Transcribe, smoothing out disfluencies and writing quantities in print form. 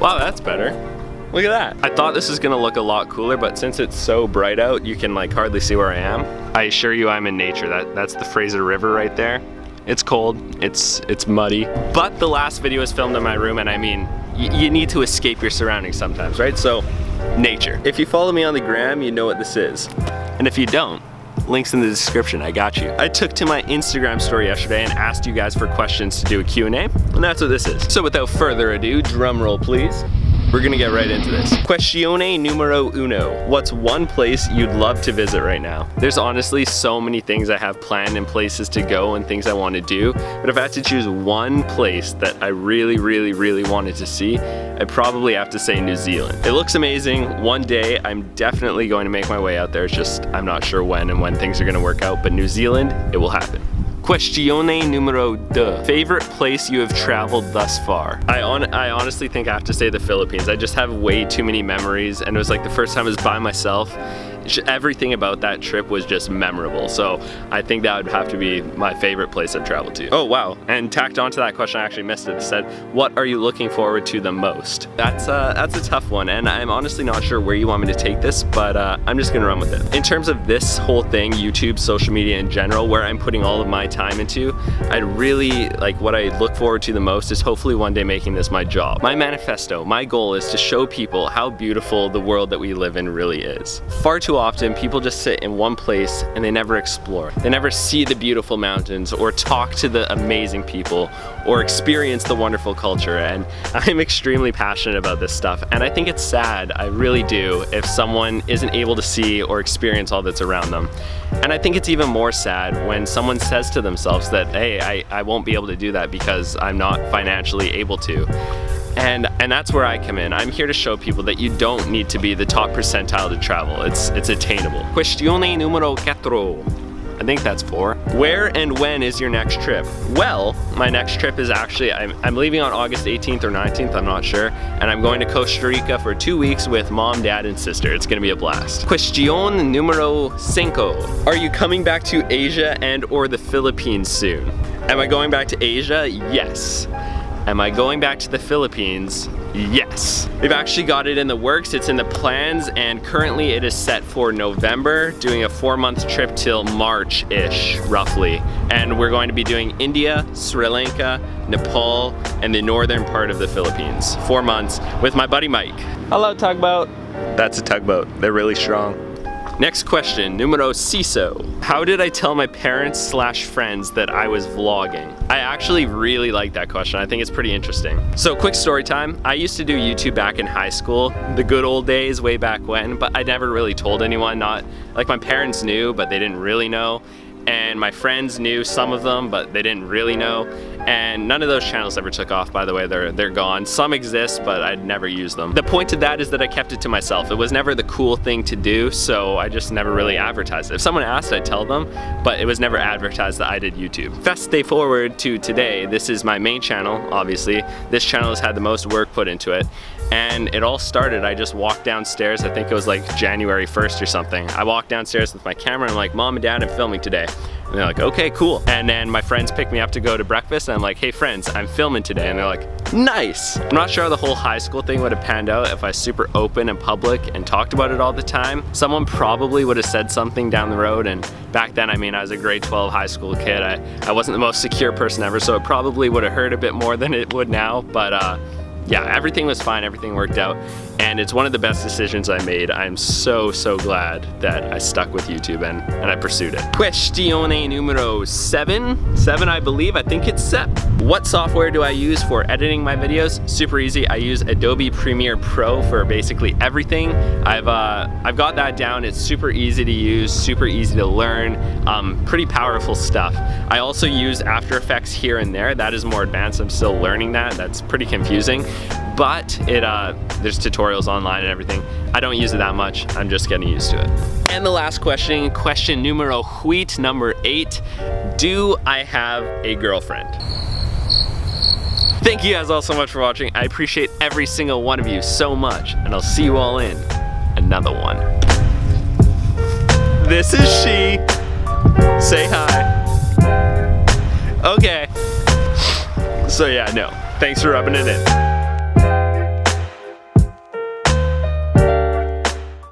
Wow, that's better. Look at that. I thought this was gonna look a lot cooler, but since it's so bright out, you can like hardly see where I am. I assure you I'm in nature. That's the Fraser River right there. It's cold, it's muddy. But the last video was filmed in my room, and I mean, you need to escape your surroundings sometimes, right? So, nature. If you follow me on the gram, you know what this is. And if you don't, links in the description, I got you. I took to my Instagram story yesterday and asked you guys for questions to do a Q&A, and that's what this is. So without further ado, drum roll please. We're gonna get right into this. Questione numero uno. What's one place you'd love to visit right now? There's honestly so many things I have planned and places to go and things I want to do, but if I had to choose one place that I really wanted to see, I'd probably have to say New Zealand. It looks amazing. One day I'm definitely going to make my way out there. It's just I'm not sure when and when things are gonna work out, but New Zealand, it will happen. Questione numero deux. Favorite place you have traveled thus far? I honestly think I have to say the Philippines. I just have way too many memories, and it was like the first time I was by myself. Everything about that trip was just memorable. So I think that would have to be my favorite place I've traveled to. Oh wow, and tacked onto that question, I actually missed it. It said, what are you looking forward to the most? That's a tough one, and I'm honestly not sure where you want me to take this, but I'm just gonna run with it. In terms of this whole thing, YouTube, social media in general, where I'm putting all of my time into, I'd really, like, what I look forward to the most is hopefully one day making this my job. My manifesto, my goal is to show people how beautiful the world that we live in really is. Far too often, people just sit in one place and they never explore. They never see the beautiful mountains or talk to the amazing people or experience the wonderful culture, and I'm extremely passionate about this stuff, and I think it's sad, I really do, if someone isn't able to see or experience all that's around them. And I think it's even more sad when someone says to themselves that, hey, I won't be able to do that because I'm not financially able to. And that's where I come in. I'm here to show people that you don't need to be the top percentile to travel. It's attainable. Questione numero cuatro. I think that's 4. Where and when is your next trip? Well, my next trip is actually, I'm leaving on August 18th or 19th, I'm not sure, and I'm going to Costa Rica for 2 weeks with mom, dad, and sister. It's gonna be a blast. Question numero 5. Are you coming back to Asia and or the Philippines soon? Am I going back to Asia? Yes. Am I going back to the Philippines? Yes. We've actually got it in the works, it's in the plans, and currently it is set for November, doing a 4-month trip till March-ish, roughly. And we're going to be doing India, Sri Lanka, Nepal, and the northern part of the Philippines. 4 months with my buddy Mike. Hello, tugboat. That's a tugboat, they're really strong. Next question, numero 6. How did I tell my parents / friends that I was vlogging? I actually really like that question. I think it's pretty interesting. So quick story time. I used to do YouTube back in high school, the good old days way back when, but I never really told anyone. Not like my parents knew, but they didn't really know. And my friends knew, some of them, but they didn't really know. And none of those channels ever took off, by the way, they're gone. Some exist, but I'd never use them. The point of that is that I kept it to myself. It was never the cool thing to do, so I just never really advertised it. If someone asked, I'd tell them, but it was never advertised that I did YouTube. Fast day forward to today, this is my main channel, obviously. This channel has had the most work put into it. And it all started, I just walked downstairs, I think it was like January 1st or something. I walked downstairs with my camera and I'm like, Mom and Dad, I'm filming today. And they're like, okay, cool. And then my friends picked me up to go to breakfast and I'm like, hey friends, I'm filming today. And they're like, nice. I'm not sure how the whole high school thing would have panned out if I was super open and public and talked about it all the time. Someone probably would have said something down the road, and back then, I mean, I was a grade 12 high school kid. I wasn't the most secure person ever, so it probably would have hurt a bit more than it would now, but yeah, everything was fine, everything worked out, and it's one of the best decisions I made. I'm so glad that I stuck with YouTube and I pursued it. Questione numero 7, I believe, I think it's 7. What software do I use for editing my videos? Super easy, I use Adobe Premiere Pro for basically everything. I've got that down, it's super easy to use, super easy to learn, pretty powerful stuff. I also use After Effects here and there, that is more advanced, I'm still learning that, that's pretty confusing. But there's tutorials online and everything. I don't use it that much, I'm just getting used to it. And the last question numero 8, number 8. Do I have a girlfriend? Thank you guys all so much for watching. I appreciate every single one of you so much, and I'll see you all in another one. This is she. Say hi. Okay. So yeah, no. Thanks for rubbing it in.